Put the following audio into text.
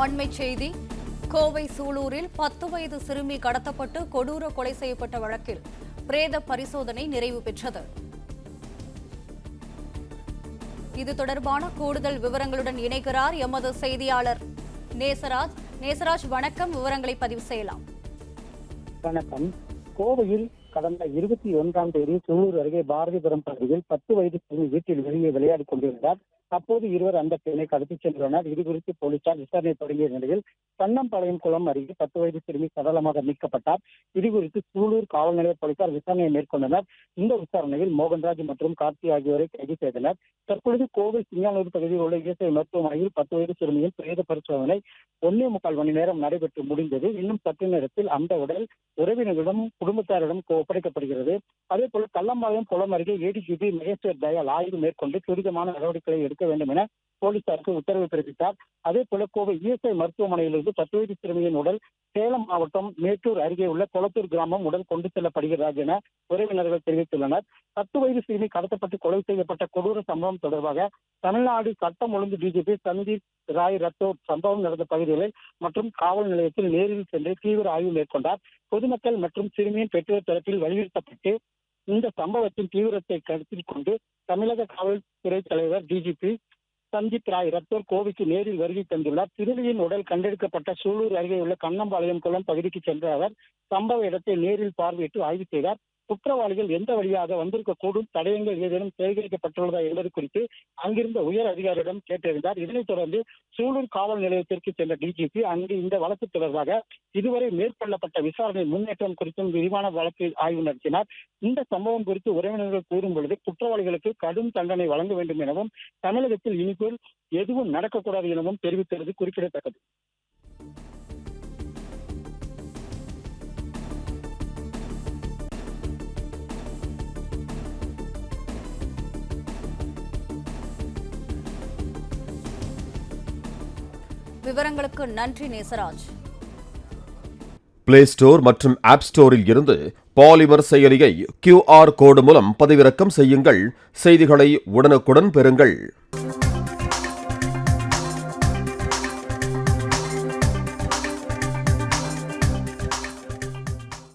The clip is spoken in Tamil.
அண்மைச் செய்தி. கோவை சூலூரில் 10 வயது சிறுமி கடத்தப்பட்டு கொடூர கொலை செய்யப்பட்ட வழக்கில் பிரேத பரிசோதனை நிறைவு பெற்றது. இது தொடர்பான கூடுதல் விவரங்களுடன் இணைகிறார் எமது செய்தியாளர் நேசராஜ். நேசராஜ், வணக்கம். விவரங்களை பதிவு செய்யலாம். வணக்கம். கோவையில் கடந்த 21ஆம் தேதி சூலூர் அருகே பாரதிபுரம் பகுதியில் 10 வயது சிறுமி வீட்டில் வெளியே விளையாடிக் கொண்டிருந்தார். அப்போது இருவர் அந்த பெண்ணை கடத்திச் சென்றுள்ளனர். இதுகுறித்து போலீசார் விசாரணை தொடங்கிய நிலையில் கண்ணம்பாளையம் குளம் அருகே 10 வயது சிறுமி சடலமாக மீட்கப்பட்டார். இதுகுறித்து சூலூர் காவல் நிலைய போலீசார் விசாரணையை மேற்கொண்டனர். இந்த விசாரணையில் மோகன்ராஜ் மற்றும் கார்த்தி ஆகியோரை கைது செய்தனர். தற்பொழுது கோவை சிங்கானூர் பகுதியில் உள்ள இஎஸ்ஐ மருத்துவமனையில் 10 வயது சிறுமியின் பிரேத பரிசோதனை 1.25 மணி நேரம் நடைபெற்று முடிந்தது. இன்னும் சற்று நேரத்தில் அந்த உடல் உறவினர்களிடம் குடும்பத்தாரிடம் ஒப்படைக்கப்படுகிறது. அதே போல கள்ளம்பாளையம் குளம் அருகே ஏடிஜிபி மகேஸ்வர் தயாள் ஆய்வு மேற்கொண்டு துரிதமான நடவடிக்கைகளை எடுக்க வேண்டும் என போலீசாருக்கு உத்தரவு பிறப்பித்தார். அதே போல கோவை இஎஸ்ஐ மருத்துவமனையிலிருந்து 10 வயது சிறுமியின் உடல் சேலம் மாவட்டம் மேட்டூர் அருகே உள்ள கொளத்தூர் கிராமம் உடல் கொண்டு செல்லப்படுகிறது என உறவினர்கள் தெரிவித்துள்ளனர். 10 வயது சிறுமி கடத்தப்பட்டு கொலை செய்யப்பட்ட கொடூர சம்பவம் தொடர்பாக தமிழ்நாடு சட்டம் ஒழுங்கு டிஜிபி சந்தீப் ராய் ரத்தோர் சம்பவம் நடந்த பகுதிகளில் மற்றும் காவல் நிலையத்தில் நேரில் சென்று தீவிர ஆய்வு மேற்கொண்டார். பொதுமக்கள் மற்றும் சிறுமியின் பெற்றோர் தரப்பில் வலியுறுத்தப்பட்டு இந்த சம்பவத்தின் தீவிரத்தை கருத்தில் கொண்டு தமிழக காவல்துறை தலைவர் டிஜிபி சந்தீப் ராய் ரத்தோர் கோவைக்கு நேரில் வருகை தந்துள்ளார். சிறுமியின் உடல் கண்டெடுக்கப்பட்ட சூலூர் அருகே உள்ள கண்ணம்பாளையம் குளம் பகுதிக்கு சென்ற அவர் சம்பவ இடத்தை நேரில் பார்வையிட்டு ஆய்வு செய்தார். குற்றவாளிகள் எந்த வழியாக வந்திருக்கக்கூடும், தடயங்கள் ஏதேனும் சேகரிக்கப்பட்டுள்ளதா என்பது குறித்து அங்கிருந்த உயர் அதிகாரியிடம் கேட்டறிந்தார். இதனைத் தொடர்ந்து சூலூர் காவல் நிலையத்திற்கு சென்ற டிஜிபி அங்கு இந்த வழக்கு தொடர்பாக இதுவரை மேற்கொள்ளப்பட்ட விசாரணை முன்னேற்றம் குறித்தும் விரிவான வழக்கு ஆய்வு நடத்தினார். இந்த சம்பவம் குறித்து உறவினர்கள் கூறும் பொழுது குற்றவாளிகளுக்கு கடும் தண்டனை வழங்க வேண்டும் எனவும் தமிழகத்தில் இனிப்போல் எதுவும் நடக்கக்கூடாது எனவும் தெரிவித்தது குறிப்பிடத்தக்கது. விவரங்களுக்கு நன்றி நேசராஜ். பிளே ஸ்டோர் மற்றும் ஆப் ஸ்டோரில் இருந்து பாலிமர் செயலியை QR கோடு மூலம் பதிவிறக்கம் செய்யுங்கள். செய்திகளை உடனுக்குடன் பெறுங்கள்.